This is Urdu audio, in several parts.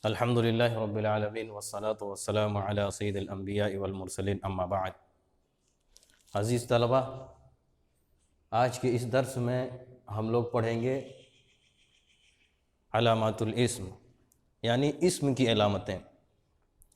الحمد للہ رب العالمین والصلاة والسلام علی سید الانبیاء والمرسلین اما بعد۔ عزیز طلبہ، آج کے اس درس میں ہم لوگ پڑھیں گے علامات الاسم، یعنی اسم کی علامتیں،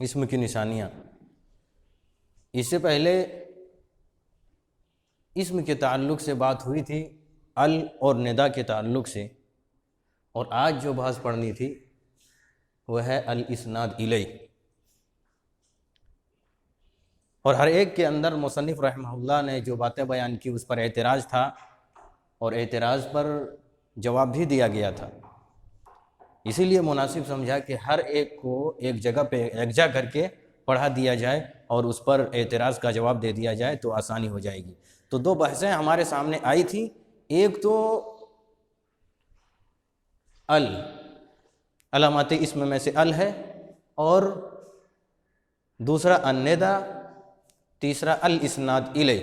اسم کی نشانیاں۔ اس سے پہلے اسم کے تعلق سے بات ہوئی تھی ال اور ندا کے تعلق سے، اور آج جو بحث پڑھنی تھی وہ ہے الاسناد الیہ۔ اور ہر ایک کے اندر مصنف رحمہ اللہ نے جو باتیں بیان کی اس پر اعتراض تھا، اور اعتراض پر جواب بھی دیا گیا تھا۔ اسی لیے مناسب سمجھا کہ ہر ایک کو ایک جگہ پہ یکجا کر کے پڑھا دیا جائے اور اس پر اعتراض کا جواب دے دیا جائے تو آسانی ہو جائے گی۔ تو دو بحثیں ہمارے سامنے آئی تھی، ایک تو علامات اسم میں سے ال ہے، اور دوسرا الندہ، تیسرا الاسناد الیہ۔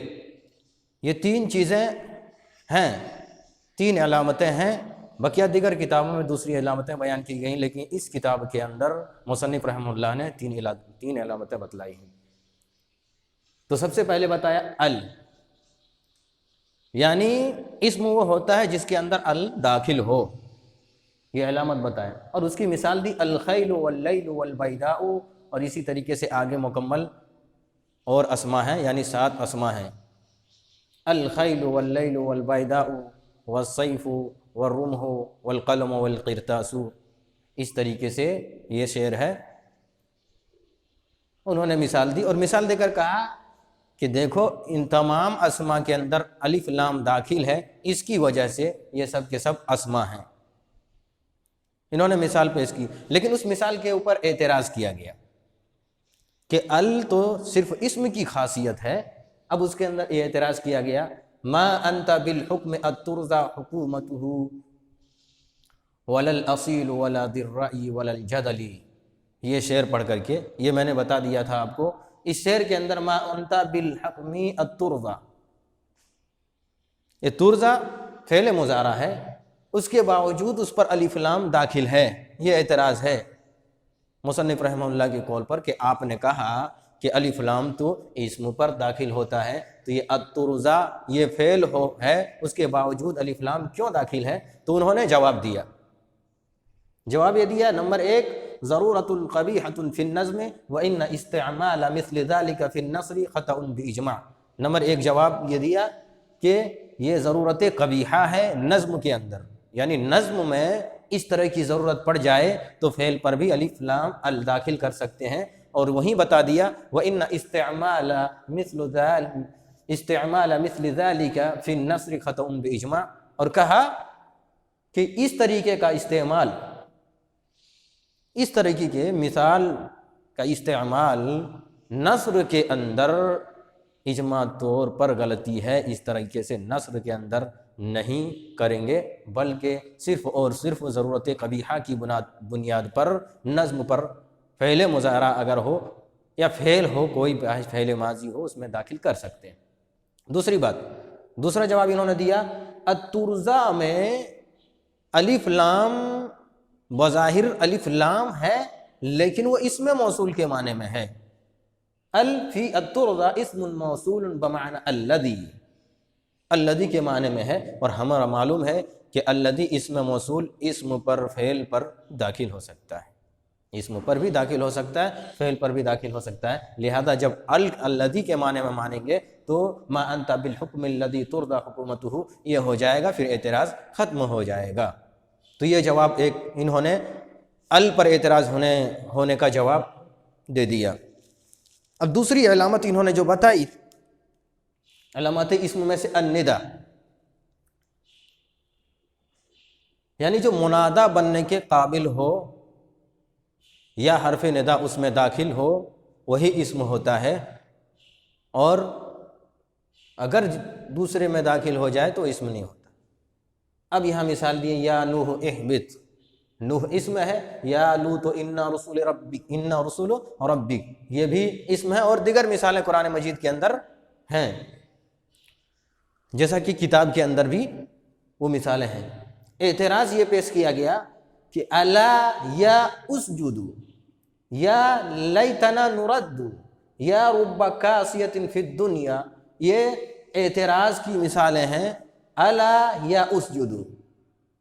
یہ تین چیزیں ہیں، تین علامتیں ہیں۔ بقیہ دیگر کتابوں میں دوسری علامتیں بیان کی گئیں، لیکن اس کتاب کے اندر مصنف رحمہ اللہ نے تین علامتیں بتلائی ہیں۔ تو سب سے پہلے بتایا ال، یعنی اسم وہ ہوتا ہے جس کے اندر ال داخل ہو، یہ علامت بتائیں۔ اور اس کی مثال دی الخیل واللیل والبیداء، اور اسی طریقے سے آگے مکمل اور اسماء ہیں، یعنی 7 اسماء ہیں۔ الخیل واللیل والبیداء والسیف والرمح والقلم والقرطاس، اس طریقے سے یہ شعر ہے۔ انہوں نے مثال دی، اور مثال دے کر کہا کہ دیکھو ان تمام اسماء کے اندر الف لام داخل ہے، اس کی وجہ سے یہ سب کے سب اسماء ہیں۔ انہوں نے مثال پیش کی، لیکن اس مثال کے اوپر اعتراض کیا گیا کہ ال تو صرف اسم کی خاصیت ہے۔ اب اس کے اندر یہ اعتراض کیا گیا، ما انت بالحکم اترضى حکومته ولا الاصیل ولا ذی الرأی ولا الجدل۔ یہ شعر پڑھ کر کے یہ میں نے بتا دیا تھا آپ کو، اس شعر کے اندر ما انت بالحکم اترضى، یہ ترضى فعل مضارع ہے، اس کے باوجود اس پر الف لام داخل ہے۔ یہ اعتراض ہے مصنف رحمہ اللہ کے قول پر کہ آپ نے کہا کہ الف لام تو اسم پر داخل ہوتا ہے، تو یہ الترضى یہ فعل ہے، اس کے باوجود الف لام کیوں داخل ہے؟ تو انہوں نے جواب دیا، جواب یہ دیا، نمبر 1 ضرورت قبیحۃ فی النظم وان استعمال مثل ذلك فی النثر خطأ باجماع۔ نمبر 1 جواب یہ دیا کہ یہ ضرورت قبیحہ ہے نظم کے اندر، یعنی نظم میں اس طرح کی ضرورت پڑ جائے تو فعل پر بھی الف لام ال داخل کر سکتے ہیں۔ اور وہیں بتا دیا وَإِنَّ استعمال مثل ذَلِكَ فِي النَّثْرِ خَطَأٌ بِإِجْمَاعٍ، اور کہا کہ اس طریقے کا استعمال، اس طریقے کے مثال کا استعمال نثر کے اندر اجماع طور پر غلطی ہے، اس طریقے سے نثر کے اندر نہیں کریں گے، بلکہ صرف اور صرف ضرورت قبیحہ کی بنیاد پر نظم پر فعل مضارع اگر ہو یا فعل ہو، کوئی فعل ماضی ہو، اس میں داخل کر سکتے ہیں۔ دوسری بات، دوسرا جواب انہوں نے دیا الترضى میں الف لام بظاہر الف لام ہے، لیکن وہ اسم موصول کے معنی میں ہے۔ ال فی الترضى اسم موصول بمعنى الذی، الذی کے معنی میں ہے، اور ہمارا معلوم ہے کہ الذی اسم موصول اسم پر فعل پر داخل ہو سکتا ہے، اسم پر بھی داخل ہو سکتا ہے، فعل پر بھی داخل ہو سکتا ہے۔ لہذا جب الذی کے معنی میں مانیں گے تو ما انت بالحکم الذی ترضى حکومتہ یہ ہو جائے گا، پھر اعتراض ختم ہو جائے گا۔ تو یہ جواب ایک انہوں نے ال پر اعتراض ہونے کا جواب دے دیا۔ اب دوسری علامت انہوں نے جو بتائی، علامات اسم میں سے الندہ، یعنی جو منادہ بننے کے قابل ہو یا حرف ندا اس میں داخل ہو وہی اسم ہوتا ہے، اور اگر دوسرے میں داخل ہو جائے تو اسم نہیں ہوتا۔ اب یہاں مثال دیے، یا نوح اہبط، نوح اسم ہے، یا لوط انا رسول ربک یہ بھی اسم ہے، اور دیگر مثالیں قرآن مجید کے اندر ہیں، جیسا کہ کتاب کے اندر بھی وہ مثالیں ہیں۔ اعتراض یہ پیش کیا گیا کہ الا یا اسجدو یا لیتنا نرد یا رب کاسیۃ فی الدنیا، یہ اعتراض کی مثالیں ہیں۔ الا یا اسجدو،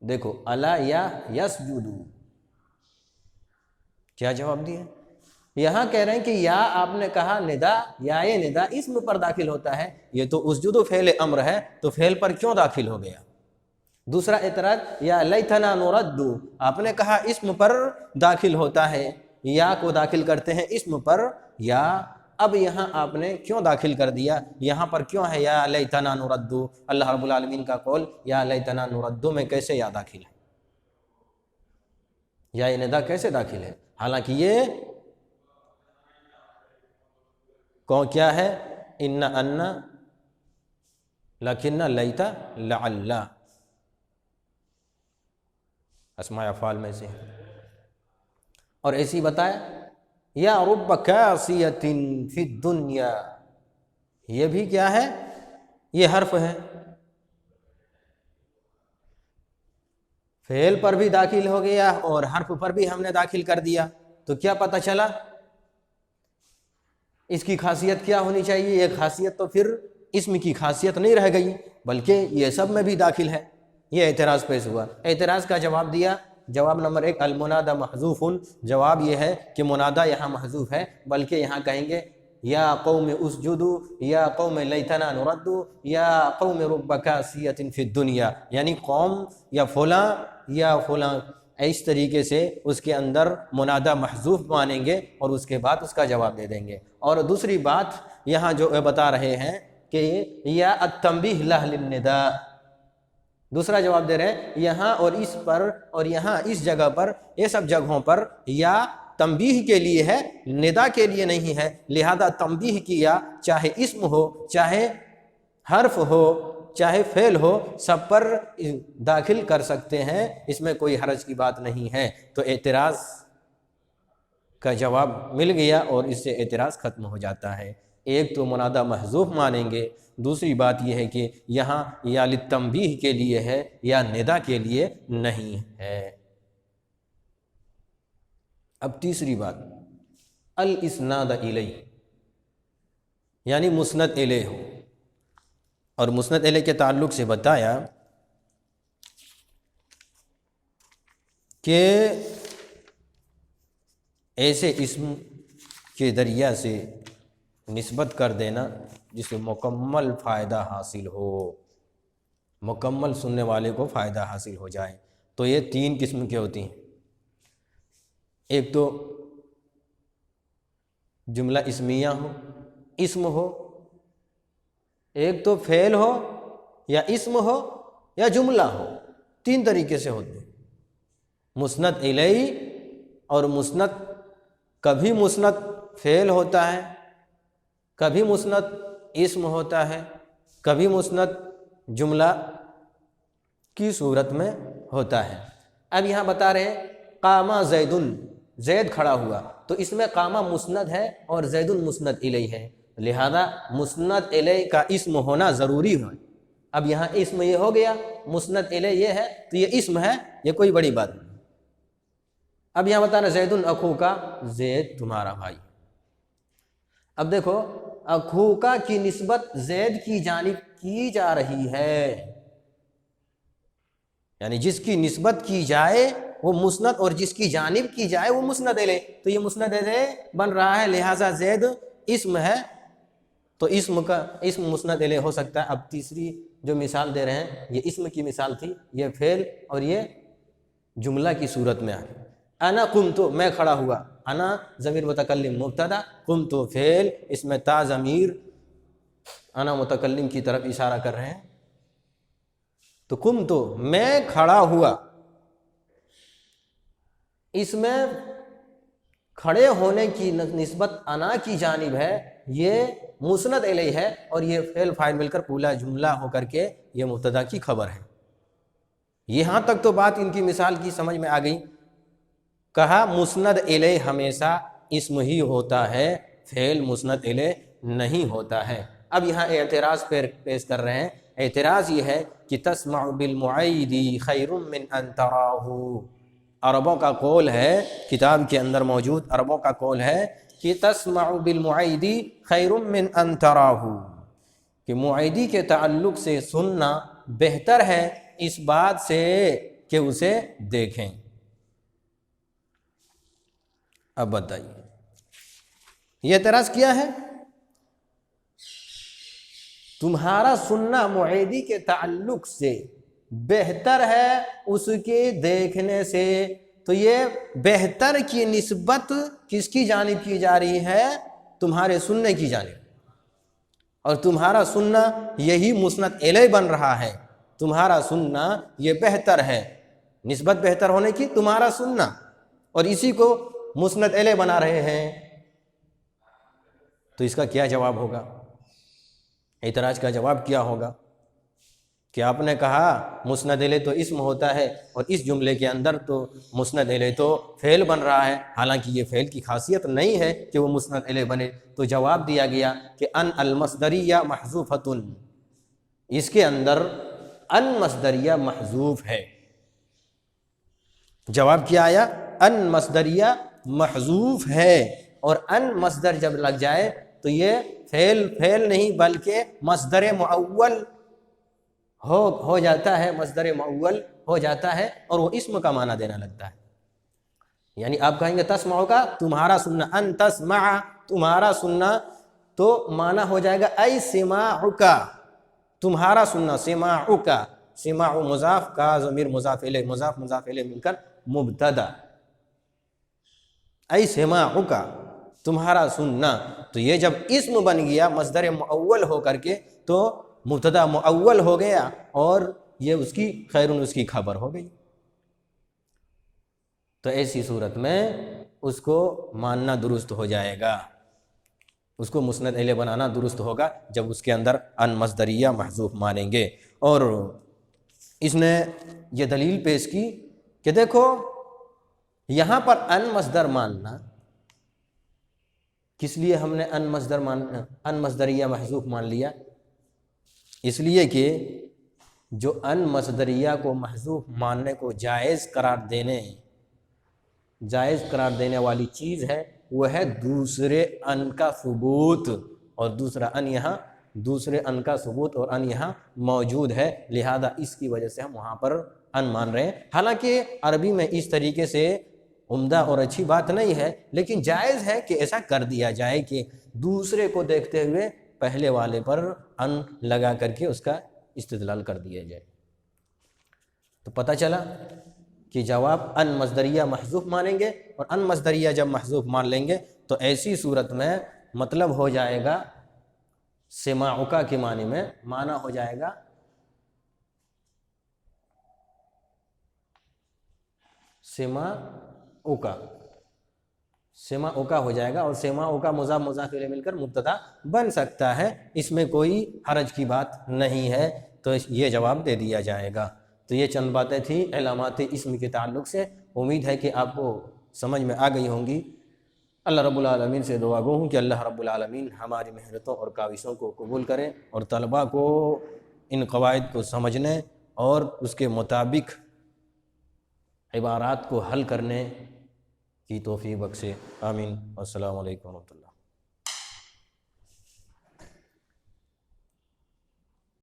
دیکھو الا یا یسجدو، کیا جواب دیا؟ یہاں کہہ رہے ہیں کہ یا آپ نے کہا ندا، یا یہ ندا اسم پر داخل ہوتا ہے، یہ تو اسجدو فعل امر ہے، تو فعل پر کیوں داخل ہو گیا؟ دوسرا اعتراض یا لیتنا نرد، آپ نے کہا اسم پر داخل ہوتا ہے، یا کو داخل کرتے ہیں اسم پر، یا اب یہاں آپ نے کیوں داخل کر دیا؟ یہاں پر کیوں ہے یا لیتنا نرد؟ اللہ رب العالمین کا قول یا لیتنا نرد میں کیسے یا داخل ہے؟ یا یہ ندا کیسے داخل ہے؟ حالانکہ یہ کون کیا ہے؟ ان لیکن لیتا لعل اسماء افعال میں سے ہے۔ اور ایسی بتایا یا رب کاسیۃ فی الدنیا، یہ بھی کیا ہے؟ یہ حرف ہے، فعل پر بھی داخل ہو گیا اور حرف پر بھی ہم نے داخل کر دیا، تو کیا پتہ چلا؟ اس کی خاصیت کیا ہونی چاہیے؟ یہ خاصیت تو پھر اسم کی خاصیت نہیں رہ گئی، بلکہ یہ سب میں بھی داخل ہے۔ یہ اعتراض پیش ہوا، اعتراض کا جواب دیا۔ جواب نمبر 1 المنادى محذوف، جواب یہ ہے کہ منادى یہاں محذوف ہے، بلکہ یہاں کہیں گے یا قوم اسجدوا یا قوم لیتنا نرد یا قوم رب کاسیۃ فی الدنیا، یعنی قوم یا فلاں اس طریقے سے اس کے اندر منادى محذوف مانیں گے اور اس کے بعد اس کا جواب دے دیں گے۔ اور دوسری بات یہاں جو بتا رہے ہیں کہ یا التنبیہ لہ للنداء، دوسرا جواب دے رہے ہیں یہاں اور اس پر اور یہاں اس جگہ پر، یہ سب جگہوں پر یا تنبیہ کے لیے ہے، ندا کے لیے نہیں ہے، لہذا تنبیہ کیا، چاہے اسم ہو، چاہے حرف ہو، چاہے فعل ہو، سب پر داخل کر سکتے ہیں، اس میں کوئی حرج کی بات نہیں ہے۔ تو اعتراض کا جواب مل گیا اور اس سے اعتراض ختم ہو جاتا ہے۔ ایک تو منادى محذوف مانیں گے، دوسری بات یہ ہے کہ یہاں یا للتنبیہ کے لیے ہے یا ندا کے لیے نہیں ہے۔ اب تیسری بات الاسناد الیہ، یعنی مسند الیہ ہو، اور مسند الیہ کے تعلق سے بتایا کہ ایسے اسم کے ذریعہ سے نسبت کر دینا جس سے مکمل فائدہ حاصل ہو، مکمل سننے والے کو فائدہ حاصل ہو جائے۔ تو یہ 3 قسم کے ہوتی ہیں، ایک تو جملہ اسمیہ ہو، اسم ہو، ایک تو فعل ہو یا اسم ہو یا جملہ ہو، 3 طریقے سے ہوتے ہیں مسند الیہ۔ اور مسند کبھی مسند فعل ہوتا ہے، کبھی مسند اسم ہوتا ہے، کبھی مسند جملہ کی صورت میں ہوتا ہے۔ اب یہاں بتا رہے ہیں قام زید، زید کھڑا ہوا، تو اس میں قام مسند ہے اور زید مسند الیہ ہے، لہذا مسند الیہ کا اسم ہونا ضروری ہے۔ اب یہاں اسم یہ ہو گیا، مسند الیہ یہ ہے تو یہ اسم ہے، یہ کوئی بڑی بات نہیں۔ اب یہاں بتا رہے زید اخوکا، زید تمہارا بھائی۔ اب دیکھو اخوکا کی نسبت زید کی جانب کی جا رہی ہے، یعنی جس کی نسبت کی جائے وہ مسند اور جس کی جانب کی جائے وہ مسند الیہ، تو یہ مسند الیہ بن رہا ہے، لہٰذا زید اسم ہے تو اسم مسند الیہ ہو سکتا ہے۔ اب تیسری جو مثال دے رہے ہیں یہ اسم کی مثال تھی، یہ فعل اور یہ جملہ کی صورت میں ہے۔ انا قمت، میں کھڑا ہوا، انا ضمیر متکلم مبتدا، قمت فعل، اس میں تا ضمیر انا متکلم کی طرف اشارہ کر رہے ہیں۔ تو قمت میں کھڑا ہوا، اس میں کھڑے ہونے کی نسبت انا کی جانب ہے، یہ مسند الیہ ہے، اور یہ فعل فاعل مل کر پورا جملہ ہو کر کے یہ مبتدا کی خبر ہے۔ یہاں تک تو بات ان کی مثال کی سمجھ میں آ گئی۔ کہا مسند الیہ ہمیشہ اسم ہی ہوتا ہے، فعل مسند الیہ نہیں ہوتا ہے۔ اب یہاں اعتراض پیش کر رہے ہیں، اعتراض یہ ہے کہ تسمع بالمعید خیر من ان تراہ، عربوں کا قول ہے، کتاب کے اندر موجود عربوں کا قول ہے کہ تسمع بالمعید خیر من ان تراہ، کہ معیدی کے تعلق سے سننا بہتر ہے اس بات سے کہ اسے دیکھیں۔ اب بتائیے یہ اعتراض کیا ہے؟ تمہارا سننا معیدی کے تعلق سے بہتر ہے اس کے دیکھنے سے، تو یہ بہتر کی نسبت کس کی جانب کی جا رہی ہے؟ تمہارے سننے کی جانب، اور تمہارا سننا یہی مسند الیہ بن رہا ہے، تمہارا سننا یہ بہتر ہے، نسبت بہتر ہونے کی تمہارا سننا، اور اسی کو مسند الیہ بنا رہے ہیں۔ تو اس کا کیا جواب ہوگا؟ اعتراض کا جواب کیا ہوگا کہ آپ نے کہا مسند الیہ تو اسم ہوتا ہے، اور اس جملے کے اندر تو مسند الیہ تو فعل بن رہا ہے، حالانکہ یہ فعل کی خاصیت نہیں ہے کہ وہ مسند الیہ بنے۔ تو جواب دیا گیا کہ ان المصدریہ محذوفۃ، اس کے اندر ان مصدریہ محذوف ہے۔ جواب کیا آیا؟ ان مصدریہ محذوف ہے، اور ان مصدر جب لگ جائے تو یہ فعل نہیں بلکہ مصدر مؤول ہو جاتا ہے، مصدر مؤول ہو جاتا ہے، اور وہ اسم کا معنی دینا لگتا ہے۔ یعنی آپ کہیں گے تسمع کا تمہارا سننا، ان تسمع تمہارا سننا، تو معنی ہو جائے گا ای سماع کا، تمہارا سننا، سماع کا، سماع مضاف کا ضمیر مضاف الیہ، مضاف مضاف الیہ مل کر مبتدا، ای سماع کا تمہارا سننا۔ تو یہ جب اسم بن گیا مصدر مؤول ہو کر کے تو مبتدا مؤول ہو گیا، اور یہ اس کی خیرن اس کی خبر ہو گئی۔ تو ایسی صورت میں اس کو ماننا درست ہو جائے گا، اس کو مسند الیہ بنانا درست ہوگا جب اس کے اندر ان مصدریہ محذوف مانیں گے۔ اور اس نے یہ دلیل پیش کی کہ دیکھو یہاں پر ان مصدر ماننا، کس لیے ہم نے ان مصدریہ محذوف مان لیا؟ اس لیے کہ جو ان مصدریہ کو محذوف ماننے کو جائز قرار دینے والی چیز ہے وہ ہے دوسرے ان کا ثبوت، اور دوسرا ان یہاں دوسرے ان کا ثبوت اور ان یہاں موجود ہے، لہذا اس کی وجہ سے ہم وہاں پر ان مان رہے ہیں۔ حالانکہ عربی میں اس طریقے سے عمدہ اور اچھی بات نہیں ہے، لیکن جائز ہے کہ ایسا کر دیا جائے کہ دوسرے کو دیکھتے ہوئے پہلے والے پر ان لگا کر کے اس کا استدلال کر دیا جائے۔ تو پتہ چلا کہ جواب ان مصدریہ محذوف مانیں گے، اور ان مصدریہ جب محذوف مان لیں گے تو ایسی صورت میں مطلب ہو جائے گا سماعک کے معنی میں، معنی ہو جائے گا سماعک ہو جائے گا، اور سماعک مضاف مضاف الیہ مل کر مبتدا بن سکتا ہے، اس میں کوئی حرج کی بات نہیں ہے، تو یہ جواب دے دیا جائے گا۔ تو یہ چند باتیں تھیں علامات اسم کے تعلق سے، امید ہے کہ آپ کو سمجھ میں آ گئی ہوں گی۔ اللہ رب العالمین سے دعا گو ہوں کہ اللہ رب العالمین ہماری محنتوں اور کاوشوں کو قبول کریں، اور طلباء کو ان قواعد کو سمجھنے اور اس کے مطابق عبارات کو حل کرنے کی توفیق بخشے۔ آمین۔ السلام علیکم ورحمۃ اللہ۔